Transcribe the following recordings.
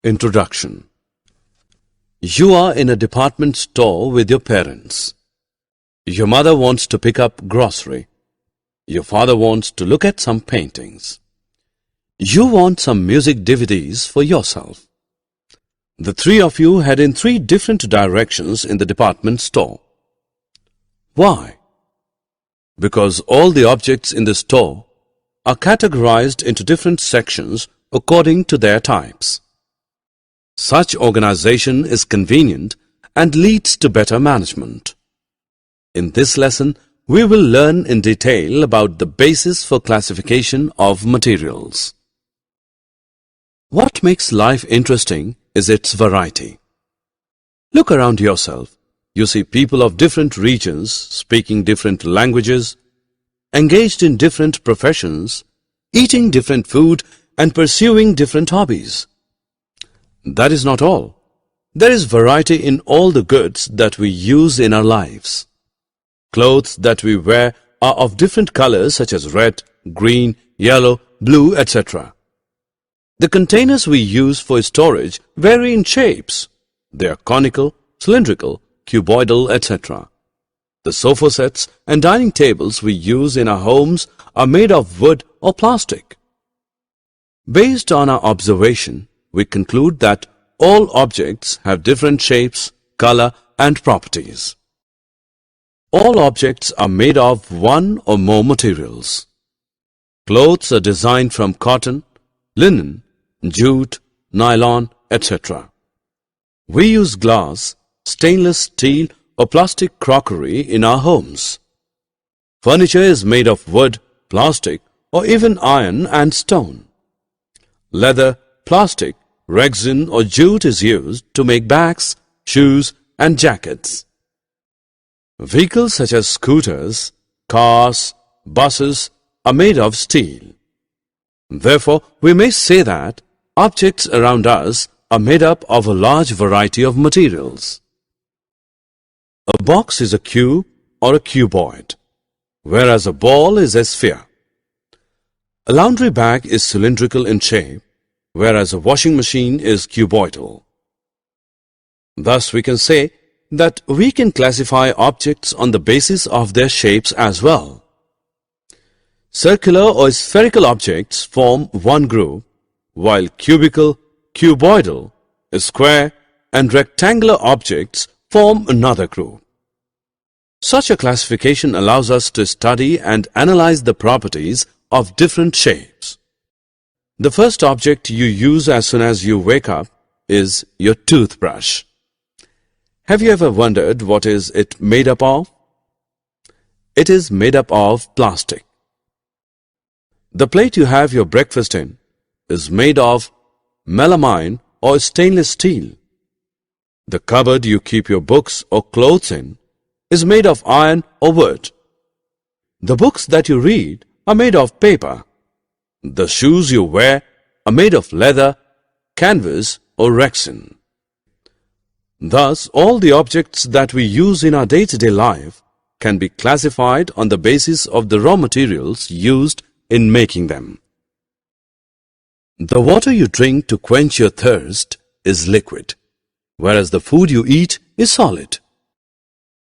Introduction. You are in a department store with your parents. Your mother wants to pick up grocery. Your father wants to look at some paintings. You want some music DVDs for yourself. The three of you head in three different directions in the department store. Why? Because all the objects in the store are categorized into different sections according to their types. Such organization is convenient and leads to better management. In this lesson, we will learn in detail about the basis for classification of materials. What makes life interesting is its variety. Look around yourself. You see people of different regions speaking different languages, engaged in different professions, eating different food and pursuing different hobbies. That is not all. There is variety in all the goods that we use in our lives. Clothes that we wear are of different colors such as red, green, yellow, blue, etc. The containers we use for storage vary in shapes. They are conical, cylindrical, cuboidal, etc. The sofa sets and dining tables we use in our homes are made of wood or plastic. Based on our observation, we conclude that all objects have different shapes, color, and properties. All objects are made of one or more materials. Clothes are designed from cotton, linen, jute, nylon, etc. We use glass, stainless steel, or plastic crockery in our homes. Furniture is made of wood, plastic, or even iron and stone. Leather, plastic, resin or jute is used to make bags, shoes and jackets. Vehicles such as scooters, cars, buses are made of steel. Therefore, we may say that objects around us are made up of a large variety of materials. A box is a cube or a cuboid, whereas a ball is a sphere. A laundry bag is cylindrical in shape, whereas a washing machine is cuboidal. Thus, we can say that we can classify objects on the basis of their shapes as well. Circular or spherical objects form one group, while cubical, cuboidal, square, and rectangular objects form another group. Such a classification allows us to study and analyze the properties of different shapes. The first object you use as soon as you wake up is your toothbrush. Have you ever wondered what is it made up of? It is made up of plastic. The plate you have your breakfast in is made of melamine or stainless steel. The cupboard you keep your books or clothes in is made of iron or wood. The books that you read are made of paper. The shoes you wear are made of leather, canvas or resin. Thus, all the objects that we use in our day-to-day life can be classified on the basis of the raw materials used in making them. The water you drink to quench your thirst is liquid, whereas the food you eat is solid.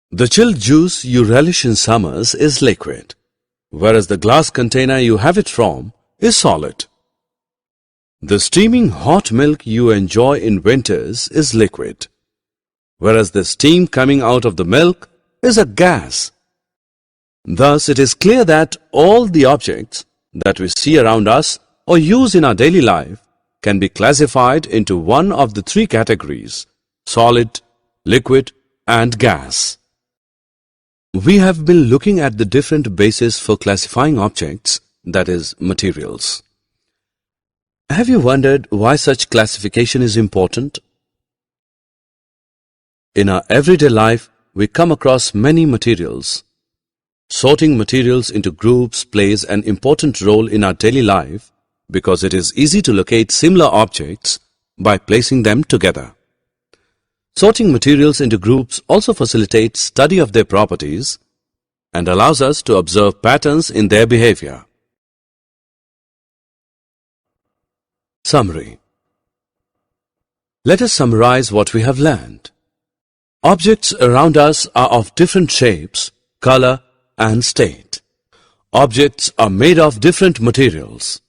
The chilled juice you relish in summers is liquid, whereas the glass container you have it from is solid. The steaming hot milk you enjoy in winters is liquid, whereas the steam coming out of the milk is a gas. Thus, it is clear that all the objects that we see around us or use in our daily life can be classified into one of the three categories: solid, liquid, and gas. We have been looking at the different bases for classifying objects, that is, materials. Have you wondered why such classification is important? In our everyday life, we come across many materials. Sorting materials into groups plays an important role in our daily life because it is easy to locate similar objects by placing them together. Sorting materials into groups also facilitates study of their properties and allows us to observe patterns in their behavior. Summary. Let us summarize what we have learned. Objects around us are of different shapes, color, and state. Objects are made of different materials.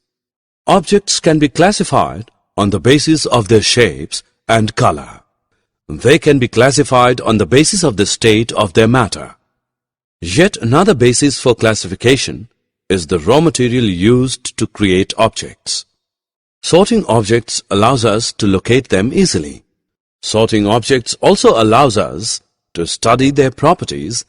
Objects can be classified on the basis of their shapes and color. They can be classified on the basis of the state of their matter. Yet another basis for classification is the raw material used to create objects. Sorting objects allows us to locate them easily. Sorting objects also allows us to study their properties